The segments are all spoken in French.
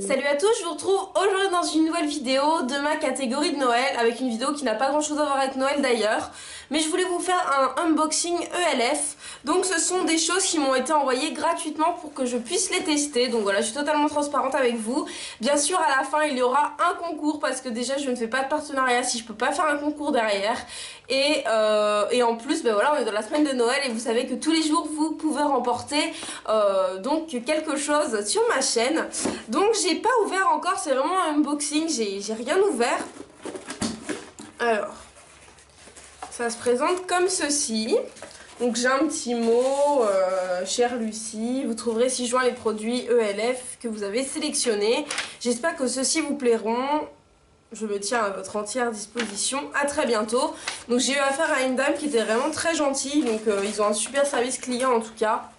Salut à tous, je vous retrouve aujourd'hui dans une nouvelle vidéo de ma catégorie de Noël, avec une vidéo qui n'a pas grand chose à voir avec Noël d'ailleurs, mais je voulais vous faire un unboxing ELF. Donc ce sont des choses qui m'ont été envoyées gratuitement pour que je puisse les tester, donc voilà, je suis totalement transparente avec vous. Bien sûr à la fin il y aura un concours parce que déjà je ne fais pas de partenariat si je peux pas faire un concours derrière. Et en plus ben voilà, on est dans la semaine de Noël et vous savez que tous les jours vous pouvez remporter donc quelque chose sur ma chaîne. Donc j'ai pas ouvert encore, c'est vraiment un unboxing, j'ai rien ouvert. Alors ça se présente comme ceci. Donc j'ai un petit mot, chère Lucie, vous trouverez ci-joint les produits ELF que vous avez sélectionnés. J'espère que ceux-ci vous plairont. Je me tiens à votre entière disposition. À très bientôt. Donc j'ai eu affaire à une dame qui était vraiment très gentille. Donc ils ont un super service client en tout cas.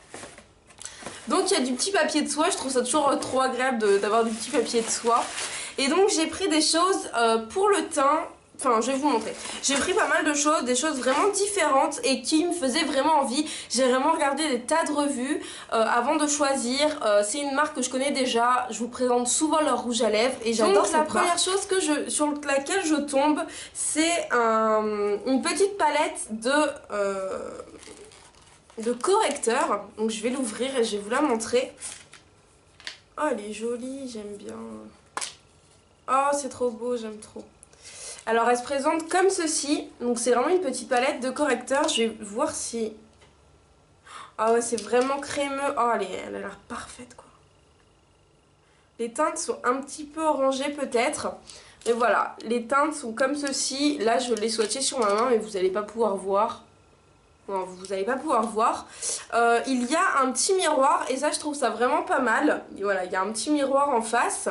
Donc il y a du petit papier de soie. Je trouve ça toujours trop agréable d'avoir du petit papier de soie. Et donc j'ai pris des choses pour le teint. Enfin, je vais vous montrer. J'ai pris pas mal de choses, des choses vraiment différentes et qui me faisaient vraiment envie. J'ai vraiment regardé des tas de revues avant de choisir. C'est une marque que je connais déjà. Je vous présente souvent leur rouge à lèvres et j'adore cette marque. La première chose sur laquelle je tombe, c'est une petite palette de correcteurs. Donc je vais l'ouvrir et je vais vous la montrer. Oh, elle est jolie, j'aime bien. Oh, c'est trop beau, j'aime trop. Alors elle se présente comme ceci, donc c'est vraiment une petite palette de correcteurs, je vais voir si... Ah ouais, c'est vraiment crémeux, oh elle a l'air parfaite quoi. Les teintes sont un petit peu orangées peut-être, mais voilà, les teintes sont comme ceci, là je l'ai swatché sur ma main mais vous n'allez pas pouvoir voir. Non, vous n'allez pas pouvoir voir. Il y a un petit miroir et ça je trouve ça vraiment pas mal, et voilà, il y a un petit miroir en face.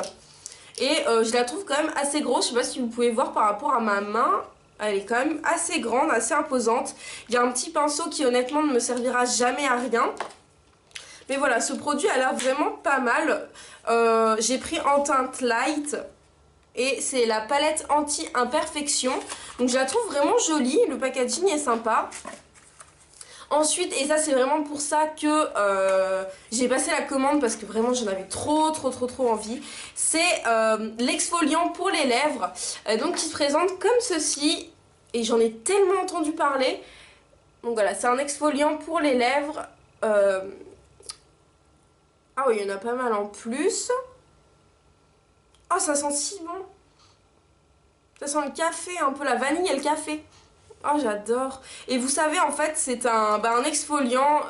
Et je la trouve quand même assez grosse, je sais pas si vous pouvez voir par rapport à ma main, elle est quand même assez grande, assez imposante. Il y a un petit pinceau qui honnêtement ne me servira jamais à rien. Mais voilà, ce produit a l'air vraiment pas mal. J'ai pris en teinte light et c'est la palette anti-imperfection. Donc je la trouve vraiment jolie, le packaging est sympa. Ensuite, et ça c'est vraiment pour ça que j'ai passé la commande parce que vraiment j'en avais trop envie, c'est l'exfoliant pour les lèvres, donc qui se présente comme ceci, et j'en ai tellement entendu parler. Donc voilà, c'est un exfoliant pour les lèvres. Ah oui, il y en a pas mal en plus. Oh, ça sent si bon. Ça sent le café, un peu la vanille et le café. Oh, j'adore. Et vous savez, en fait, c'est un exfoliant,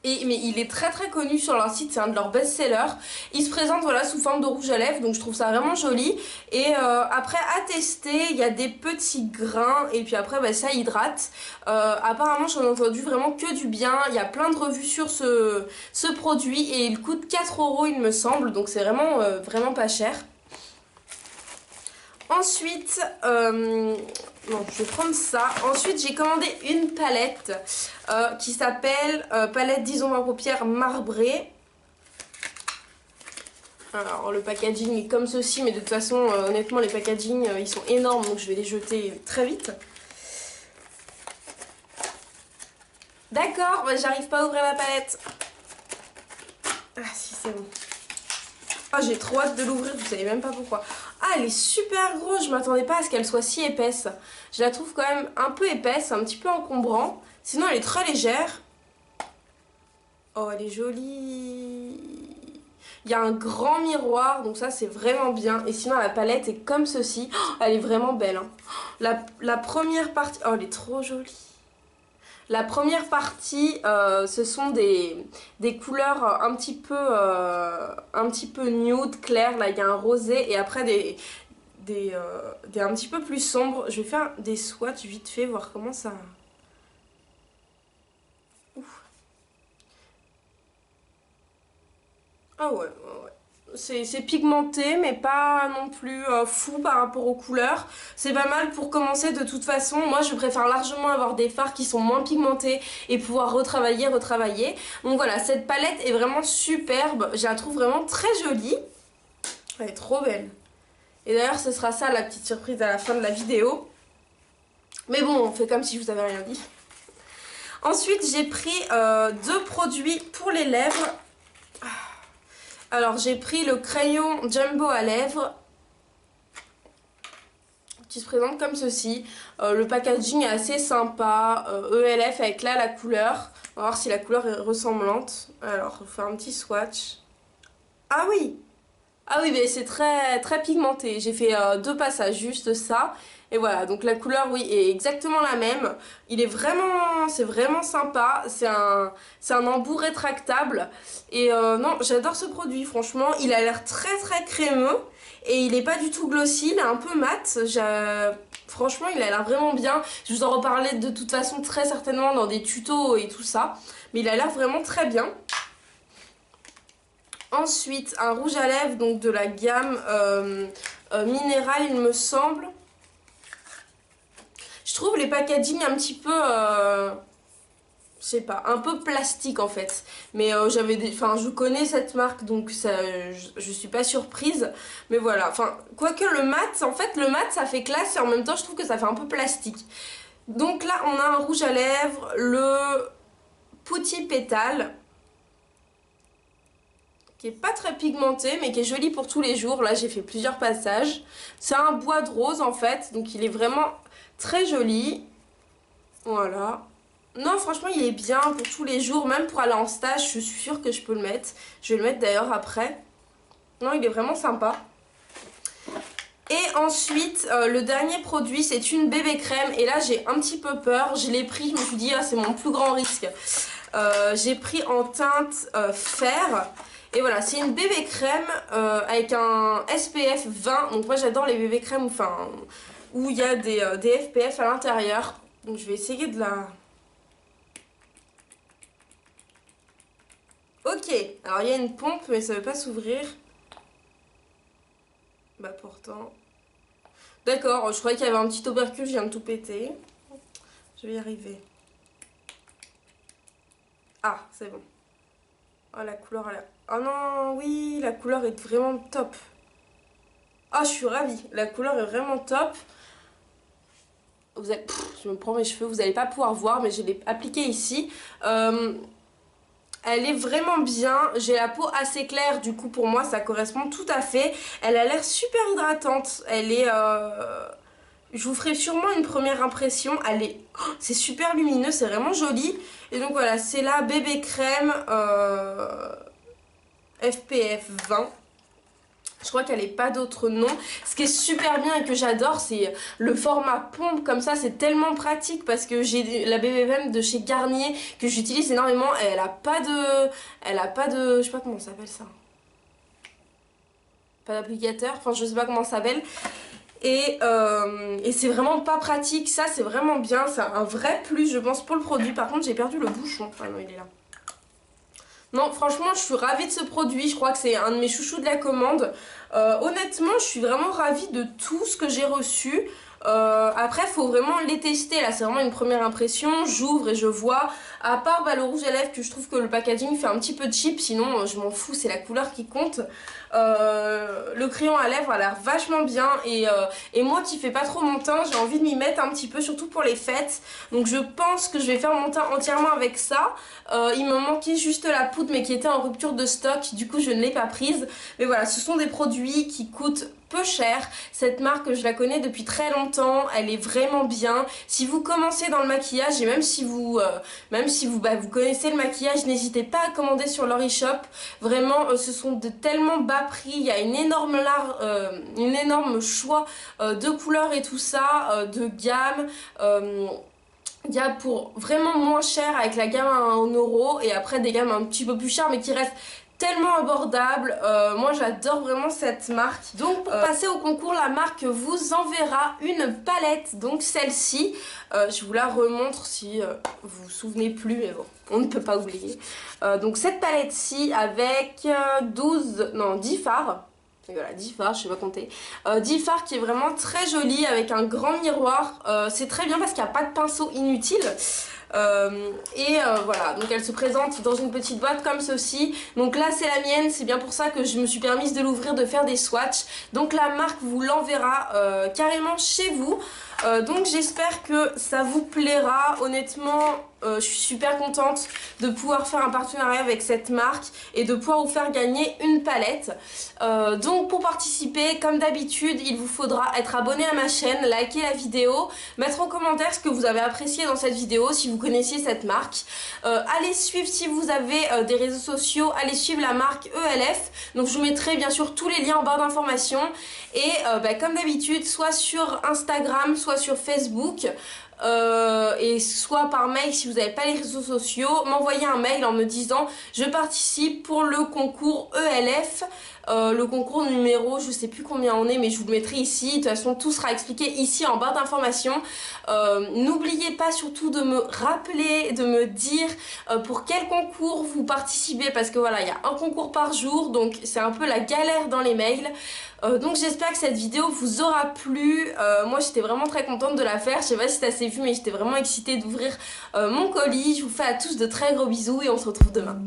mais il est très connu sur leur site, c'est un de leurs best-sellers. Il se présente voilà, sous forme de rouge à lèvres, donc je trouve ça vraiment joli. Et après, à tester, il y a des petits grains, et puis après, bah, ça hydrate. Apparemment, j'en ai entendu vraiment que du bien. Il y a plein de revues sur ce produit, et il coûte 4 €, il me semble, donc c'est vraiment pas cher. Ensuite, non, je vais prendre ça. Ensuite, j'ai commandé une palette qui s'appelle palette 10 ombres à paupières marbrée. Alors, le packaging est comme ceci, mais de toute façon, honnêtement, les packaging, ils sont énormes, donc je vais les jeter très vite. D'accord, bah, j'arrive pas à ouvrir la palette. Ah si, c'est bon. Ah, j'ai trop hâte de l'ouvrir, vous savez même pas pourquoi. Ah, elle est super grosse, je m'attendais pas à ce qu'elle soit si épaisse. Je la trouve quand même un peu épaisse, un petit peu encombrant. Sinon, elle est très légère. Oh, elle est jolie. Il y a un grand miroir, donc ça, c'est vraiment bien. Et sinon, la palette est comme ceci. Oh, elle est vraiment belle. Hein. La première partie... Oh, elle est trop jolie. La première partie, ce sont des couleurs un petit peu nude, clair. Là, il y a un rosé et après des un petit peu plus sombres. Je vais faire des swatchs vite fait, voir comment ça... Ouf. Ah ouais. C'est pigmenté mais pas non plus fou par rapport aux couleurs. C'est pas mal pour commencer de toute façon. Moi je préfère largement avoir des fards qui sont moins pigmentés et pouvoir retravailler. Donc voilà, cette palette est vraiment superbe. Je la trouve vraiment très jolie. Elle est trop belle. Et d'ailleurs ce sera ça la petite surprise à la fin de la vidéo. Mais bon, on fait comme si je vous avais rien dit. Ensuite j'ai pris deux produits pour les lèvres. Alors j'ai pris le crayon Jumbo à lèvres qui se présente comme ceci. Le packaging est assez sympa, ELF avec là la couleur. On va voir si la couleur est ressemblante. Alors, je vais faire un petit swatch. Ah oui! Ah oui, mais c'est très pigmenté. J'ai fait 2 passages, juste ça. Et voilà, donc la couleur, oui, est exactement la même. C'est vraiment sympa. C'est un embout rétractable. Et non, j'adore ce produit, franchement. Il a l'air très crémeux. Et il est pas du tout glossy, il est un peu mat. Franchement, il a l'air vraiment bien. Je vous en reparlerai de toute façon très certainement dans des tutos et tout ça. Mais il a l'air vraiment très bien. Ensuite, un rouge à lèvres donc de la gamme minérale, il me semble. Je trouve les packaging un petit peu, je sais pas, un peu plastique en fait. Mais je connais cette marque donc ça, je suis pas surprise. Mais voilà, enfin, quoique le mat, en fait le mat ça fait classe et en même temps je trouve que ça fait un peu plastique. Donc là on a un rouge à lèvres, le Putty Pétale, qui est pas très pigmenté mais qui est joli pour tous les jours. Là j'ai fait plusieurs passages. C'est un bois de rose en fait, donc il est vraiment très joli. Voilà. Non, franchement il est bien pour tous les jours, même pour aller en stage, je suis sûre que je peux le mettre. Je vais le mettre d'ailleurs après. Non, il est vraiment sympa. Et ensuite, le dernier produit, c'est une bébé crème. Et là j'ai un petit peu peur, je l'ai pris, je me suis dit ah, c'est mon plus grand risque. J'ai pris en teinte fer. Et voilà, c'est une bébé crème avec un SPF 20. Donc moi j'adore les bébé crèmes où il y a des FPF à l'intérieur. Donc je vais essayer de la... Ok, alors il y a une pompe mais ça veut pas s'ouvrir. Bah pourtant... D'accord, je croyais qu'il y avait un petit opercule, je viens de tout péter. Je vais y arriver. Ah, c'est bon. Oh la couleur elle a... Oh non, oui, la couleur est vraiment top. Ah, je suis ravie. La couleur est vraiment top. Vous allez... je me prends mes cheveux, vous n'allez pas pouvoir voir, mais je l'ai appliqué ici. Elle est vraiment bien. J'ai la peau assez claire, du coup pour moi ça correspond tout à fait. Elle a l'air super hydratante. Elle est... Je vous ferai sûrement une première impression. Elle est... c'est super lumineux, c'est vraiment joli. Et donc voilà, c'est la bébé crème FPF 20. Je crois qu'elle n'est pas d'autre nom. Ce qui est super bien et que j'adore, c'est le format pompe comme ça. C'est tellement pratique parce que j'ai la BBM de chez Garnier que j'utilise énormément. Et elle a pas de... Je sais pas comment ça s'appelle ça. Pas d'applicateur. Enfin, je sais pas comment ça s'appelle. Et c'est vraiment pas pratique. Ça, c'est vraiment bien. C'est un vrai plus, je pense, pour le produit. Par contre, j'ai perdu le bouchon. Ah non, il est là. Non, franchement, je suis ravie de ce produit. Je crois que c'est un de mes chouchous de la commande. Honnêtement, je suis vraiment ravie de tout ce que j'ai reçu. Après, il faut vraiment les tester. Là, c'est vraiment une première impression. J'ouvre et je vois. À part le rouge à lèvres, que je trouve que le packaging fait un petit peu cheap. Sinon, je m'en fous. C'est la couleur qui compte. Le crayon à lèvres a l'air vachement bien. Et moi qui fais pas trop mon teint, j'ai envie de m'y mettre un petit peu, surtout pour les fêtes. Donc, je pense que je vais faire mon teint entièrement avec ça. Il me manquait juste la poudre, mais qui était en rupture de stock. Du coup, je ne l'ai pas prise. Mais voilà, ce sont des produits qui coûtent peu cher. Cette marque, je la connais depuis très longtemps, elle est vraiment bien. Si vous commencez dans le maquillage et même si vous connaissez le maquillage, n'hésitez pas à commander sur leur e-shop. Vraiment, ce sont de tellement bas prix. Il y a une énorme choix de couleurs et tout ça, de gamme. Il y a pour vraiment moins cher avec la gamme à 1 € et après des gammes un petit peu plus chères mais qui restent tellement abordable. Moi j'adore vraiment cette marque. Donc pour passer au concours, la marque vous enverra une palette, donc celle-ci. Je vous la remontre si vous vous souvenez plus, mais bon, on ne peut pas oublier. Donc cette palette-ci avec 10 fards. Et voilà, 10 fards, je sais pas compter. 10 fards qui est vraiment très joli avec un grand miroir. C'est très bien parce qu'il n'y a pas de pinceau inutile. Voilà, donc elle se présente dans une petite boîte comme ceci. Donc là c'est la mienne, c'est bien pour ça que je me suis permise de l'ouvrir, de faire des swatchs. Donc la marque vous l'enverra carrément chez vous. Donc j'espère que ça vous plaira. Honnêtement, je suis super contente de pouvoir faire un partenariat avec cette marque et de pouvoir vous faire gagner une palette. Donc pour participer, comme d'habitude, il vous faudra être abonné à ma chaîne, liker la vidéo, mettre en commentaire ce que vous avez apprécié dans cette vidéo si vous connaissiez cette marque. Allez suivre, si vous avez des réseaux sociaux, allez suivre la marque ELF. Donc je vous mettrai bien sûr tous les liens en barre d'informations. Et comme d'habitude, soit sur Instagram, soit sur Facebook, et soit par mail si vous n'avez pas les réseaux sociaux, m'envoyer un mail en me disant je participe pour le concours ELF, le concours numéro, je sais plus combien on est, mais je vous le mettrai ici. De toute façon tout sera expliqué ici en barre d'informations. N'oubliez pas surtout de me rappeler, de me dire pour quel concours vous participez, parce que voilà, il y a un concours par jour, donc c'est un peu la galère dans les mails. Donc j'espère que cette vidéo vous aura plu. Moi j'étais vraiment très contente de la faire. Je sais pas si ça s'est vu, mais j'étais vraiment excitée d'ouvrir mon colis. Je vous fais à tous de très gros bisous et on se retrouve demain.